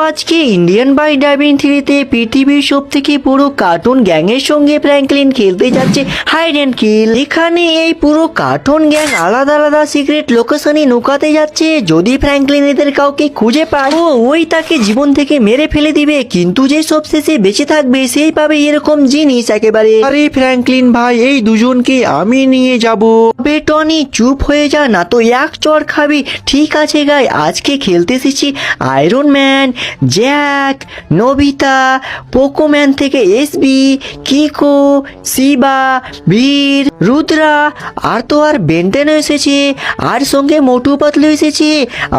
আজকে Indian bike driving থ্রিতে পৃথিবীর সব থেকে পুরো কার্টুন গ্যাংয়ের সঙ্গে ফ্র্যাঙ্কলিন খেলতে যাচ্ছে হাইড অ্যান্ড কিল। এখানে এই পুরো কার্টুন গ্যাং আলাদা আলাদা সিক্রেট লোকেশনে নুকাতে যাচ্ছে। যদি ফ্র্যাঙ্কলিন এদের কাউকে খুঁজে পায় ওই তাকে জীবন থেকে মেরে ফেলে দিবে, কিন্তু যে সবশেষে বেঁচে থাকবে সেই পাবে এরকম জিনিস একেবারে। আরে ফ্র্যাঙ্কলিন ভাই, এই দুজনকে আমি নিয়ে যাব। টনি চুপ হয়ে যা, না তো এক চড় খাবি। ঠিক আছে গাই, আজকে খেলতে এসেছি আয়রন ম্যান, জ্যাক, নোবিতা, পোকোম্যান থেকে এসবি, কিকো, শিবা, বীর, রুদ্রা, আর তো আর বেন্টেনও এসেছে, আর সঙ্গে মোটু পাতলু এসেছে।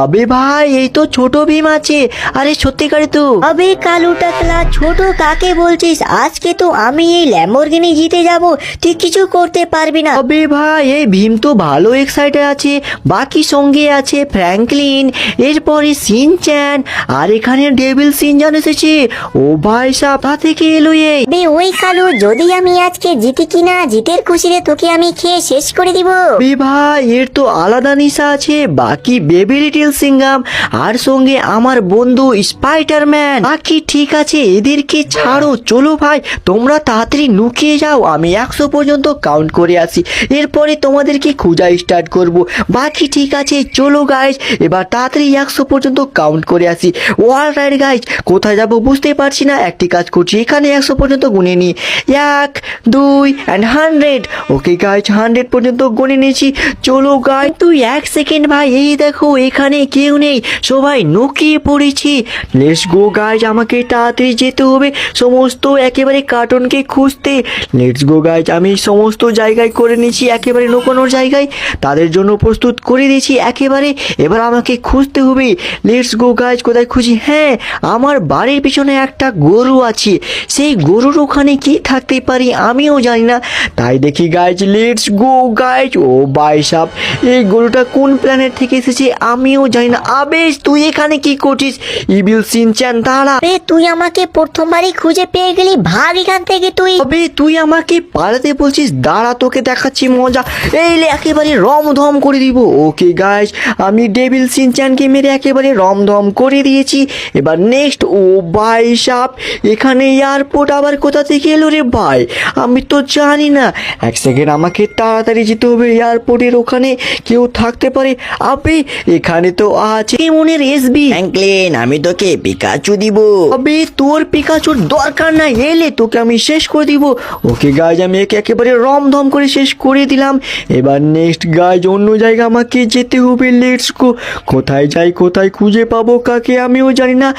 আবে ভাই, এই তো ছোট ভীম আছে। আরে সত্যিকারে তো। আবে কালু টাকলা, ছোট কাকে বলছিস? আজকে তো আমি এই ল্যাম্বরগিনি জিতে যাব, তুই কিছু করতে পারবি না। আবে ভাই, এই ভীম তো ভালো এক্সাইটেড আছে। বাকি সঙ্গে আছে ফ্র্যাঙ্কলিন, এরপরে সিনচ্যান, আর এখানে ডেভিল সিনজান এসেছে। ও ভাই সাহেব, তা থেকে এলো এই। বে ওই কালু, যদি আমি আজকে জিতি কিনা, জিতের খুশিতে তোকে আমি খেয়ে শেষ করে দিব। বে ভাই, এর তো আলাদা নিশা আছে। বাকি বেবি লিটল সিঙ্গাম, আর সঙ্গে আমার বন্ধু স্পাইডারম্যান। বাকি ঠিক আছে, এদেরকে ছাড়ো। চলো ভাই, তোমরা তাড়াতাড়ি লুকিয়ে যাও, আমি 100 পর্যন্ত কাউন্ট করে আসি, এরপরে তোমাদেরকে খোঁজা স্টার্ট করব। বাকি ঠিক আছে, চলো গাইজ, এবার তাড়াতাড়ি 100 পর্যন্ত কাউন্ট করে আসি। অলরাইট গাইজ, কোথায় যাব বুঝতে পারছি না। একটি কাজ করছি, এখানে 100 পর্যন্ত গুনে নিই। 1, 2 and 100। ওকে গাইজ, 100 পর্যন্ত গুনে নিয়েছি। চলো গাইজ, তুই 1 সেকেন্ড ভাই, এই দেখো এখানে কেউ নেই, সবাই লুকিয়ে পড়েছি। লেটস গো গাইজ, আমাকে তাড়াতাড়ি যেতে হবে সমস্ত একেবারে কার্টুনকে খুঁজতে। লেটস গো গাইজ, আমি সমস্ত জায়গায় করে নিয়েছি, একেবারে লুকোনোর জায়গায় তাদের জন্য প্রস্তুত করে দিয়েছি একেবারে। এবার আমাকে খুঁজতে হবে। লেটস গো গাইজ, কোথায় খুঁজি? হ্যাঁ, আমার বাড়ির পিছনে একটা গরু আছে, সেই গরুর ওখানে কি থাকতে পারি আমিও জানি না। তাই দেখি গাইজ, লেটস গো গাইজ। ও ভাই সাহেব, এই গরুটা কোন প্ল্যানেট থেকে এসেছে আমিও জানি না। আবেশ, তুই এখানে কি করছিস? ইভিল সিনচ্যান, দাঁড়া। বে তুই আমাকে প্রথমবারই খুঁজে পেয়ে গেলি, ভাগ এখান থেকে তুই। তবে তুই আমাকে পালাতে বলছিস? দাঁড়া, তোকে দেখাচ্ছি মজা। এই একেবারে রমধম করে দিব। ওকে গাইজ, আমি ডেভিল সিনচ্যানকে মেরে একেবারে রমধম করে দিয়েছি। এবার নেক্সট। ও ভাই সাহেব, এখানে এয়ারপোর্ট আবার কোথা থেকে এলো রে ভাই? আমি তো জানি না। 1 সেকেন্ড, আমাকে তাড়াতাড়ি যেতে হবে। এয়ারপোর্টের ওখানে কেউ থাকতে পারে। আবে, এখানে তো আছে মনের এসবি। ফ্র্যাঙ্কলিন, আমি তোকে পিকাচু দিব। আবে, তোর পিকাচুর দরকার নাই, এলে তোকে আমি শেষ করে দিব। ওকে গাইজ, আমি একে একেবারে রমধম করে শেষ করে দিলাম। এবার নেক্সট গাইজ, অন্য জায়গা আমাকে যেতে হবে। Let's go. কোথায় যাই, কোথায় খুঁজে পাবো কাকে আমিও জানি না।